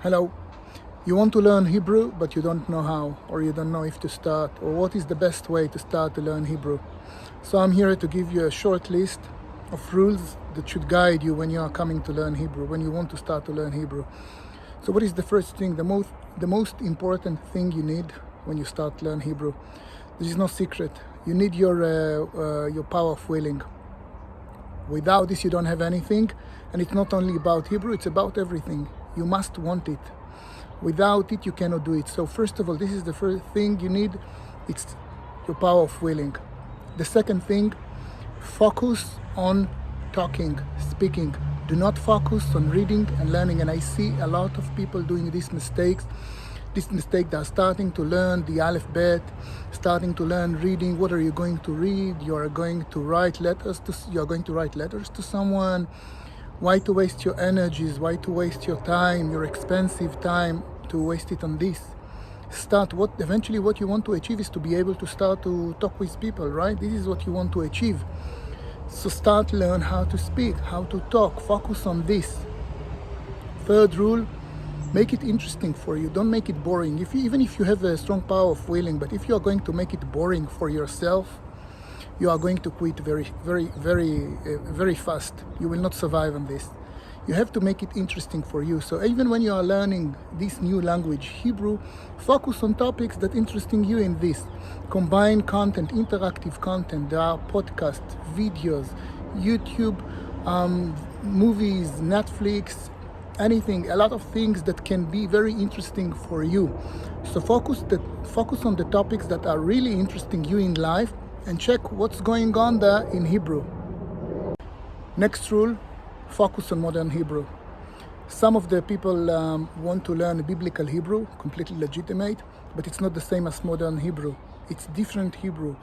Hello. You want to learn Hebrew, but you don't know how, or you don't know if to start, or what is the best way to start to learn Hebrew. So I'm here to give you a short list of rules that should guide you when you are coming to learn Hebrew, when you want to start to learn Hebrew. So what is the first thing, the most important thing you need when you start to learn Hebrew? There is no secret. You need your power of willing. Without this, you don't have anything. And it's not only about Hebrew, it's about everything. You must want it. Without it, you cannot do it. So first of all, this is the first thing you need. It's your power of willing. The second thing, focus on talking, speaking. Do not focus on reading and learning. And I see a lot of people doing these mistakes. This mistake, they're starting to learn the alphabet, starting to learn reading. What are you going to read? You are going to write letters to someone. Why to waste your energies? Why to waste your time, your expensive time, to waste it on this? Eventually what you want to achieve is to be able to start to talk with people, right? This is what you want to achieve. So learn how to speak, how to talk, focus on this. Third rule, make it interesting for you. Don't make it boring. Even if you have a strong power of willing, but if you are going to make it boring for yourself, you are going to quit very fast. You will not survive on this. You have to make it interesting for you. So even when you are learning this new language, Hebrew, focus on topics that interesting you in this. Combine content, interactive content. There are podcasts, videos, YouTube, movies, Netflix, anything, a lot of things that can be very interesting for you. So focus on the topics that are really interesting you in life, and check what's going on there in Hebrew. Next rule, focus on modern Hebrew. Some of the people want to learn biblical Hebrew, completely legitimate, but it's not the same as modern Hebrew. It's different Hebrew.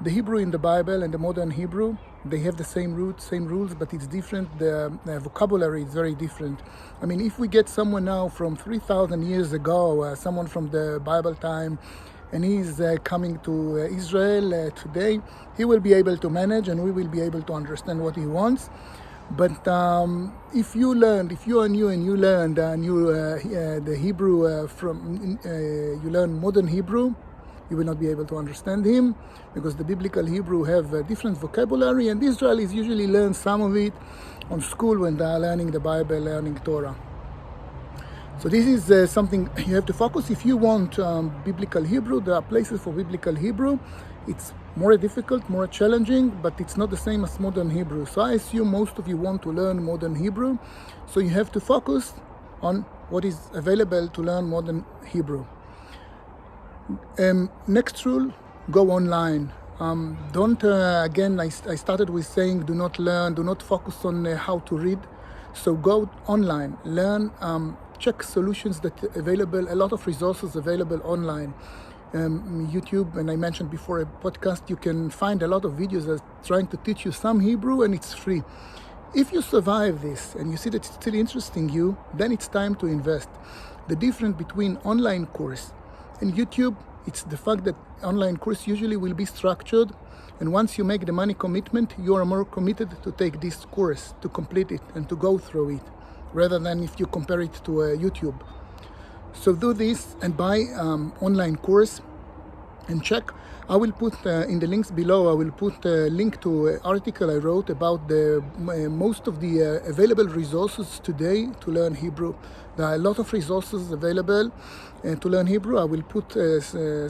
The Hebrew in the Bible and the modern Hebrew, they have the same roots, same rules, but it's different. The vocabulary is very different. I mean, if we get someone now from 3,000 years ago, someone from the Bible time, and he's coming to Israel today, he will be able to manage and we will be able to understand what he wants. But if you are new and you learn the Hebrew you learn modern Hebrew, you will not be able to understand him, because the biblical Hebrew have a different vocabulary, and Israelis usually learn some of it on school when they are learning the Bible, learning Torah. So this is something you have to focus. If you want biblical Hebrew, there are places for biblical Hebrew. It's more difficult, more challenging, but it's not the same as modern Hebrew. So I assume most of you want to learn modern Hebrew. So you have to focus on what is available to learn modern Hebrew. Next rule, go online. I started with saying do not focus on how to read. So go online, learn, check solutions that are available, a lot of resources available online. YouTube, and I mentioned before a podcast, you can find a lot of videos that are trying to teach you some Hebrew, and it's free. If you survive this and you see that it's still interesting you, then it's time to invest. The difference between online course and YouTube, it's the fact that online course usually will be structured, and once you make the money commitment, you are more committed to take this course, to complete it and to go through it, rather than if you compare it to YouTube. So do this and buy online course and check. I will put in the links below, I will put a link to an article I wrote about the most of the available resources today to learn Hebrew. There are a lot of resources available to learn Hebrew. I will put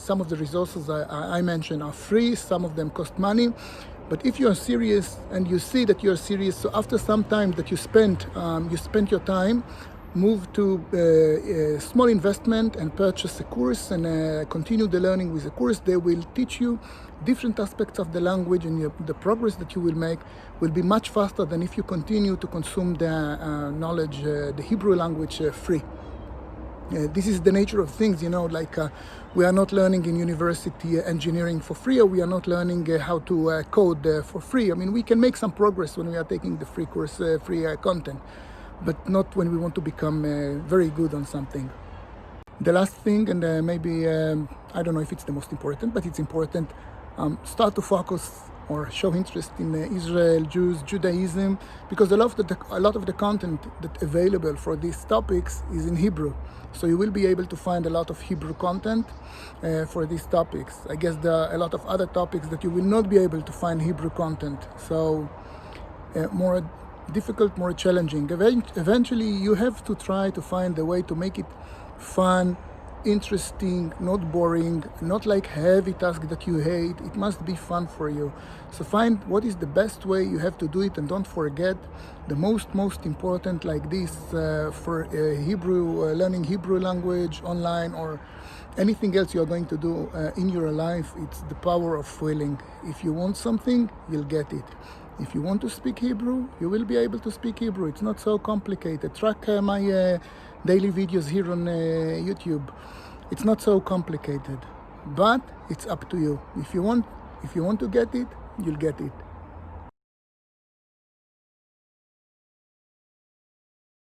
some of the resources I mentioned are free, some of them cost money. But if you are serious and you see that you are serious, so after some time that you spent your time, move to a small investment and purchase a course and continue the learning with the course. They will teach you different aspects of the language, and the progress that you will make will be much faster than if you continue to consume the knowledge, the Hebrew language free. This is the nature of things, we are not learning in university engineering for free, or we are not learning how to code for free. I mean, we can make some progress when we are taking the free course, free content, but not when we want to become very good on something. The last thing, and maybe, I don't know if it's the most important, but it's important, start to focus or show interest in Israel, Jews, Judaism, because a lot of the content that's available for these topics is in Hebrew. So you will be able to find a lot of Hebrew content for these topics. I guess there are a lot of other topics that you will not be able to find Hebrew content. So more difficult, more challenging. Eventually, you have to try to find a way to make it fun, interesting, not boring, not like heavy task that you hate. It must be fun for you. So find what is the best way you have to do it, and don't forget the most important like this for Hebrew, learning Hebrew language online or anything else you are going to do in your life. It's the power of willing. If you want something, you'll get it. If you want to speak Hebrew, you will be able to speak Hebrew. It's not so complicated. Track my daily videos here on YouTube. It's not so complicated, but it's up to you. If you want to get it, you'll get it.